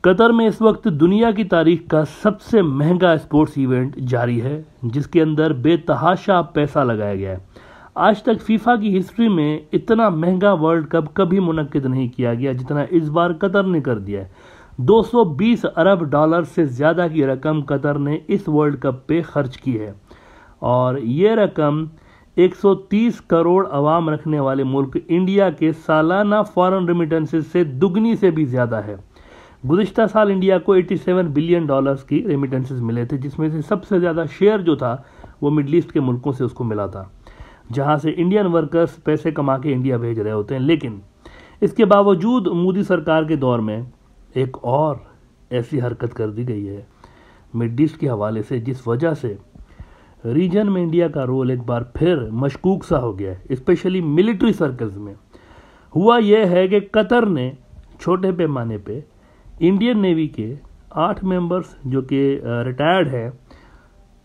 Qatar में इस वक्त दुनिया की तारीख का सबसे महंगा स्पोर्ट्स इवेंट जारी है, जिसके अंदर बेतहाशा पैसा लगाया गया है। आज तक फीफा की हिस्ट्री में इतना महंगा वर्ल्ड कप कभी मुनक्किद नहीं किया गया जितना इस बार कतर ने कर दिया है। 220 अरब डॉलर से ज़्यादा की रकम कतर ने इस वर्ल्ड कप पे खर्च की है और ये रकम 130 करोड़ अवाम रखने वाले मुल्क इंडिया के सालाना फॉरेन रेमिटेंसेस से दुगनी से भी ज़्यादा है। गुज़िश्ता साल इंडिया को 87 बिलियन डॉलर्स की रेमिटेंसेस मिले थे, जिसमें से सबसे ज़्यादा शेयर जो था वो मिडल ईस्ट के मुल्कों से उसको मिला था, जहां से इंडियन वर्कर्स पैसे कमा के इंडिया भेज रहे होते हैं। लेकिन इसके बावजूद मोदी सरकार के दौर में एक और ऐसी हरकत कर दी गई है मिडल ईस्ट के हवाले से, जिस वजह से रीजन में इंडिया का रोल एक बार फिर मशकूक सा हो गया है, स्पेशली मिलिट्री सर्कल्स में। हुआ यह है कि कतर ने छोटे पैमाने पे इंडियन नेवी के 8 मेंबर्स जो कि रिटायर्ड हैं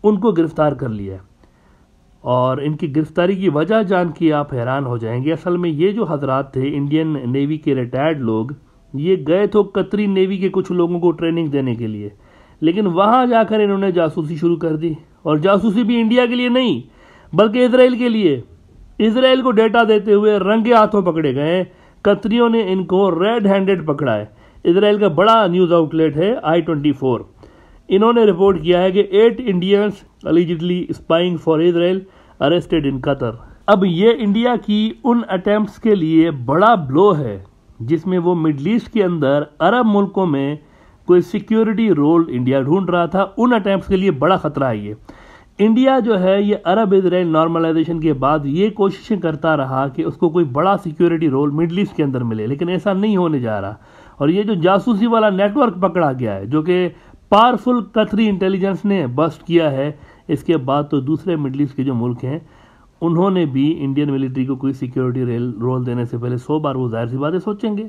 उनको गिरफ्तार कर लिया है और इनकी गिरफ्तारी की वजह जान के आप हैरान हो जाएंगे। असल में ये जो हजरात थे इंडियन नेवी के रिटायर्ड लोग, ये गए तो कतरी नेवी के कुछ लोगों को ट्रेनिंग देने के लिए, लेकिन वहाँ जाकर इन्होंने जासूसी शुरू कर दी और जासूसी भी इंडिया के लिए नहीं बल्कि इसराइल के लिए। इसराइल को डेटा देते हुए रंगे हाथों पकड़े गए। कतरियों ने इनको रेड हैंडेड पकड़ा है। इसराइल का बड़ा न्यूज़ आउटलेट है I24। इन्होंने रिपोर्ट किया है कि 8 Indians allegedly spying for Israel arrested in Qatar. अब ये इंडिया की उन अटेम्प्ट्स के लिए बड़ा ब्लो है जिसमें वो मिडल ईस्ट के अंदर अरब मुल्कों में कोई सिक्योरिटी रोल इंडिया ढूंढ रहा था। उन अटेम्प्ट्स के लिए बड़ा खतरा है ये। इंडिया जो है ये अरब इसराइल नॉर्मलाइजेशन के बाद ये कोशिशें करता रहा कि उसको कोई बड़ा सिक्योरिटी रोल मिडल ईस्ट के अंदर मिले, लेकिन ऐसा नहीं होने जा रहा। और ये जो जासूसी वाला नेटवर्क पकड़ा गया है जो कि पावरफुल कतरी इंटेलिजेंस ने बस्ट किया है, इसके बाद तो दूसरे मिडल ईस्ट के जो मुल्क हैं उन्होंने भी इंडियन मिलिट्री को कोई सिक्योरिटी रोल देने से पहले 100 बार वो जाहिर सी बातें सोचेंगे।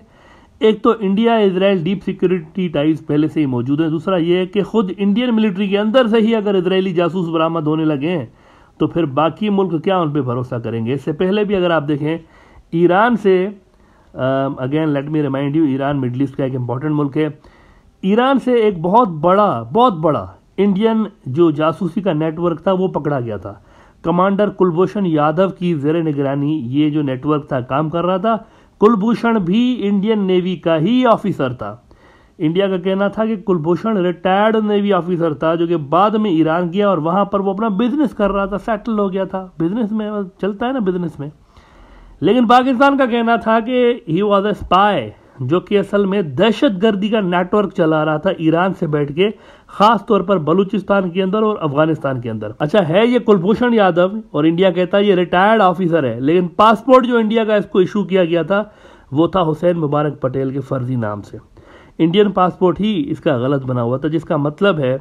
एक तो India Israel deep security ties पहले से ही मौजूद है, दूसरा ये है कि खुद इंडियन मिलिट्री के अंदर से ही अगर इजरायली जासूस बरामद होने लगे हैं तो फिर बाकी मुल्क क्या उन पर भरोसा करेंगे। इससे पहले भी अगर आप देखें ईरान से, again let me remind you, Iran middle east का एक इंपॉर्टेंट मुल्क है। ईरान से एक बहुत बड़ा इंडियन जो जासूसी का नेटवर्क था वो पकड़ा गया था। कमांडर कुलभूषण यादव की ज़ेरे निगरानी ये जो नेटवर्क था काम कर रहा था। कुलभूषण भी इंडियन नेवी का ही ऑफिसर था। इंडिया का कहना था कि कुलभूषण रिटायर्ड नेवी ऑफिसर था जो कि बाद में ईरान गया और वहां पर वो अपना बिजनेस कर रहा था, सेटल हो गया था। बिजनेस में चलता है ना बिजनेस में। लेकिन पाकिस्तान का कहना था कि ही वॉज अ स्पाई, जो कि असल में दहशतगर्दी का नेटवर्क चला रहा था ईरान से बैठ के, खास तौर पर बलूचिस्तान के अंदर और अफगानिस्तान के अंदर। अच्छा है ये कुलभूषण यादव और इंडिया कहता है ये रिटायर्ड ऑफिसर है, लेकिन पासपोर्ट जो इंडिया का इसको इशू किया गया था वो था हुसैन मुबारक पटेल के फर्जी नाम से। इंडियन पासपोर्ट ही इसका गलत बना हुआ था, जिसका मतलब है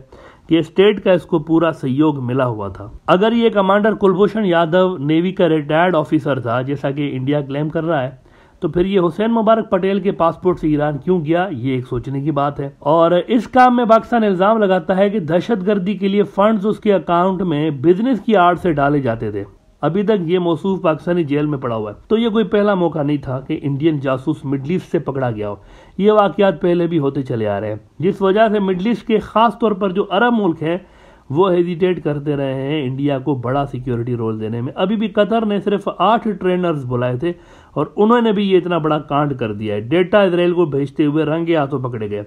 कि स्टेट का इसको पूरा सहयोग मिला हुआ था। अगर ये कमांडर कुलभूषण यादव नेवी का रिटायर्ड ऑफिसर था जैसा कि इंडिया क्लेम कर रहा है, तो फिर ये हुसैन मुबारक पटेल के पासपोर्ट से ईरान क्यों गया, ये एक सोचने की बात है। और इस काम में पाकिस्तान इल्जाम लगाता है कि दहशतगर्दी के लिए फंड्स उसके अकाउंट में बिजनेस की आड़ से डाले जाते थे। अभी तक ये मौसूफ पाकिस्तानी जेल में पड़ा हुआ है। तो ये कोई पहला मौका नहीं था कि इंडियन जासूस मिडल ईस्ट से पकड़ा गया हो। ये वाकयात पहले भी होते चले आ रहे हैं, जिस वजह से मिडल ईस्ट के खास तौर पर जो अरब मुल्क हैं वो हेजिटेट करते रहे हैं इंडिया को बड़ा सिक्योरिटी रोल देने में। अभी भी कतर ने सिर्फ 8 ट्रेनर्स बुलाए थे और उन्होंने भी ये इतना बड़ा कांड कर दिया है। डेटा इसराइल को भेजते हुए रंगे हाथों पकड़े गए।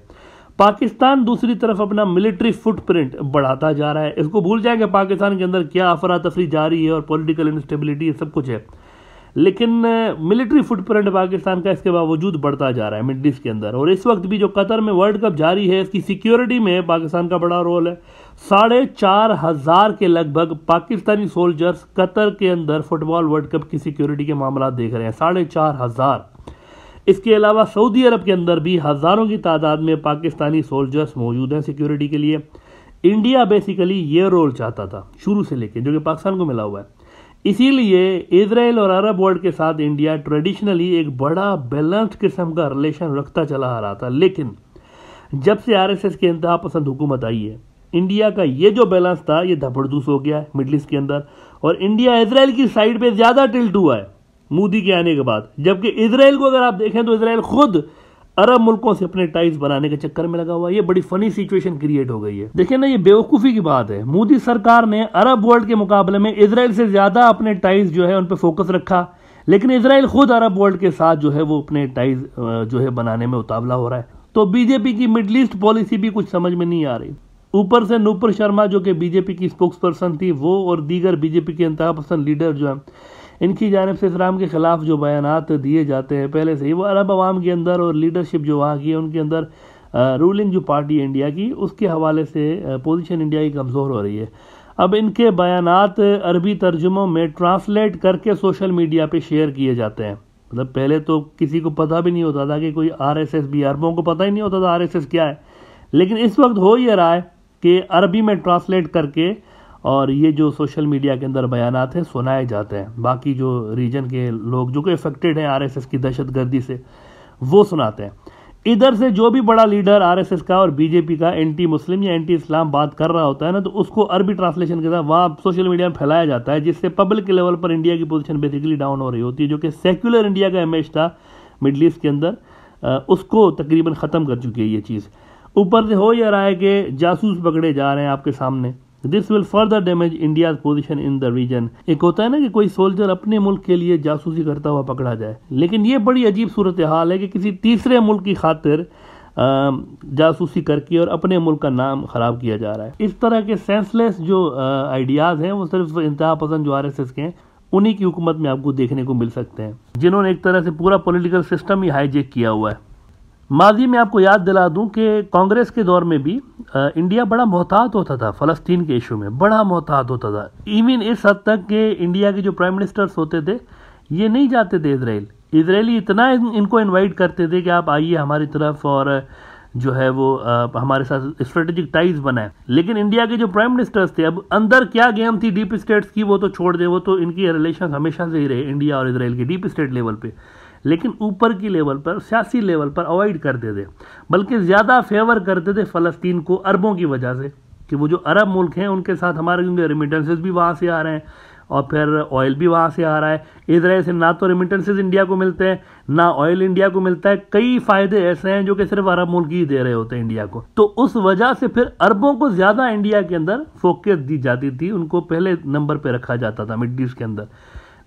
पाकिस्तान दूसरी तरफ अपना मिलिट्री फुटप्रिंट बढ़ाता जा रहा है। इसको भूल जाए कि पाकिस्तान के अंदर क्या अफरा तफरी जारी है और पॉलिटिकल इंस्टेबिलिटी सब कुछ है, लेकिन मिलिट्री फुटप्रिंट पाकिस्तान का इसके बावजूद बढ़ता जा रहा है मिडल ईस्ट के अंदर। और इस वक्त भी जो कतर में वर्ल्ड कप जारी है इसकी सिक्योरिटी में पाकिस्तान का बड़ा रोल है। 4,500 के लगभग पाकिस्तानी सोल्जर्स कतर के अंदर फुटबॉल वर्ल्ड कप की सिक्योरिटी के मामला देख रहे हैं, 4,500। इसके अलावा सऊदी अरब के अंदर भी हज़ारों की तादाद में पाकिस्तानी सोल्जर्स मौजूद हैं सिक्योरिटी के लिए। इंडिया बेसिकली ये रोल चाहता था शुरू से लेके, जो कि पाकिस्तान को मिला हुआ है। इसीलिए इजराइल और अरब वर्ल्ड के साथ इंडिया ट्रेडिशनली एक बड़ा बैलेंस्ड किस्म का रिलेशन रखता चला आ रहा था। लेकिन जब से आरएसएस की इंतहा पसंद हुकूमत आई है, इंडिया का ये जो बैलेंस था ये धपड़धूस हो गया है मिडल ईस्ट के अंदर, और इंडिया इजराइल की साइड पे ज़्यादा टिल्ट हुआ है मोदी के आने के बाद। जबकि इजराइल को अगर आप देखें तो इजराइल खुद अरब मुल्कों से अपने टाइज बनाने के चक्कर में लगा हुआ है। ये बड़ी फनी सिचुएशन क्रिएट हो गई है। देखिए ना, ये बेवकूफी की बात है। मोदी सरकार ने अरब वर्ल्ड के मुकाबले में इजराइल से ज्यादा अपने टाइज जो है उन पर फोकस रखा, लेकिन इजराइल खुद अरब वर्ल्ड के साथ जो है वो अपने टाइज जो है बनाने में उतावला हो रहा है। तो बीजेपी की मिडल ईस्ट पॉलिसी भी कुछ समझ में नहीं आ रही। ऊपर से नूपुर शर्मा जो कि बीजेपी की स्पोक्स पर्सन थी, वो और दीगर बीजेपी के इंतहा पसंद लीडर जो है, इनकी जानिब से इस्लाम के खिलाफ जो बयानात दिए जाते हैं पहले से ही, वो अरब अवाम के अंदर और लीडरशिप जो वहाँ की है उनके अंदर, रूलिंग जो पार्टी है इंडिया की, उसके हवाले से पोजीशन इंडिया की कमज़ोर हो रही है। अब इनके बयानात अरबी तर्जुमों में ट्रांसलेट करके सोशल मीडिया पे शेयर किए जाते हैं। मतलब पहले तो किसी को पता भी नहीं होता था कि कोई आरएसएस भी, अरबों को पता ही नहीं होता था आरएसएस क्या है, लेकिन इस वक्त हो ये रहा है कि अरबी में ट्रांसलेट करके और ये जो सोशल मीडिया के अंदर बयानात हैं सुनाए जाते हैं। बाकी जो रीजन के लोग जो कि इफेक्टेड हैं आरएसएस की दहशतगर्दी से, वो सुनाते हैं। इधर से जो भी बड़ा लीडर आरएसएस का और बीजेपी का एंटी मुस्लिम या एंटी इस्लाम बात कर रहा होता है ना, तो उसको अरबी ट्रांसलेशन के साथ वहाँ सोशल मीडिया में फैलाया जाता है, जिससे पब्लिक के लेवल पर इंडिया की पोजीशन बेसिकली डाउन हो रही होती है, जो कि सेक्युलर इंडिया का इमेज था मिडल ईस्ट के अंदर, उसको तकरीबन ख़त्म कर चुकी है ये चीज़। ऊपर से हो यह रहा है कि जासूस पकड़े जा रहे हैं आपके सामने। This will further damage India's position in the region. एक होता है ना कि कोई सोल्जर अपने मुल्क के लिए जासूसी करता हुआ पकड़ा जाए, लेकिन ये बड़ी अजीब सूरत हाल है कि किसी तीसरे मुल्क की खातिर जासूसी करके और अपने मुल्क का नाम खराब किया जा रहा है। इस तरह के सेंसलेस जो आइडियाज हैं वो सिर्फ इंतहा पसंद जो आरएसएस के हैं उन्हीं की हुकूमत में आपको देखने को मिल सकते हैं, जिन्होंने एक तरह से पूरा पॉलिटिकल सिस्टम ही हाईजेक किया हुआ है। माजी में आपको याद दिला दूं कि कांग्रेस के दौर में भी इंडिया बड़ा मोहतात होता था फ़लस्तीन के इशू में, बड़ा मोहतात होता था। इवन इस हद तक कि इंडिया के जो प्राइम मिनिस्टर्स होते थे ये नहीं जाते थे इजराइल। इजरायली इतना इनको इनवाइट करते थे कि आप आइए हमारी तरफ और जो है वो हमारे साथ स्ट्रेटेजिक टाइज बनाए। लेकिन इंडिया के जो प्राइम मिनिस्टर्स थे, अब अंदर क्या गेम थी डीप स्टेट्स की वो तो छोड़ दे, वो तो इनकी रिलेशन हमेशा से ही रहे इंडिया और इजराइल के डीप स्टेट लेवल पे, लेकिन ऊपर की लेवल पर, सियासी लेवल पर अवॉइड करते थे, बल्कि ज़्यादा फेवर करते थे फ़लस्तीन को अरबों की वजह से, कि वो जो अरब मुल्क हैं उनके साथ हमारे क्योंकि रेमिटेंसेस भी वहाँ से आ रहे हैं और फिर ऑयल भी वहाँ से आ रहा है। इजराइल से ना तो रेमिटेंसेस इंडिया को मिलते हैं ना ऑयल इंडिया को मिलता है, कई फ़ायदे ऐसे हैं जो कि सिर्फ अरब मुल्क ही दे रहे होते हैं इंडिया को। तो उस वजह से फिर अरबों को ज़्यादा इंडिया के अंदर फोकस दी जाती थी, उनको पहले नंबर पर रखा जाता था मिडल ईस्ट के अंदर।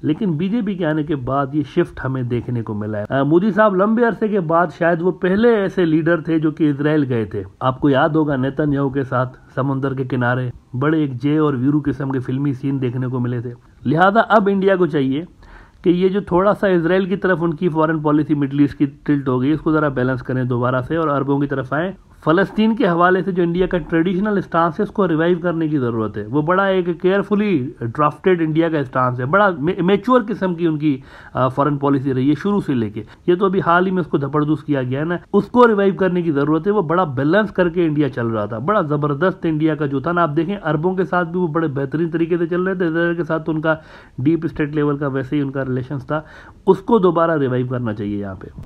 लेकिन बीजेपी के आने के बाद ये शिफ्ट हमें देखने को मिला है। मोदी साहब लंबे अरसे के बाद शायद वो पहले ऐसे लीडर थे जो कि इजराइल गए थे। आपको याद होगा नेतन्याहू के साथ समुंदर के किनारे बड़े एक जय और वीरू किस्म के फिल्मी सीन देखने को मिले थे। लिहाजा अब इंडिया को चाहिए कि ये जो थोड़ा सा इजराइल की तरफ उनकी फॉरेन पॉलिसी मिडल ईस्ट की टिल्ट हो गई, इसको ज़रा बैलेंस करें दोबारा से और अरबों की तरफ आएँ। फ़लस्तीन के हवाले से जो इंडिया का ट्रेडिशनल स्टांस है उसको रिवाइव करने की ज़रूरत है। वो बड़ा एक केयरफुली ड्राफ्टेड इंडिया का स्टांस है, बड़ा मैच्योर किस्म की उनकी फॉरेन पॉलिसी रही है शुरू से लेके। ये तो अभी हाल ही में उसको धपड़दूस किया गया है ना, उसको रिवाइव करने की ज़रूरत है। वो बड़ा बैलेंस करके इंडिया चल रहा था, बड़ा ज़बरदस्त इंडिया का जो था ना। आप देखें अरबों के साथ भी वो बड़े बेहतरीन तरीके से चल रहे थे, इजराइल के साथ तो उनका डीप स्टेट लेवल का वैसे ही उनका रिलेशन था, उसको दोबारा रिवाइव करना चाहिए यहाँ पे।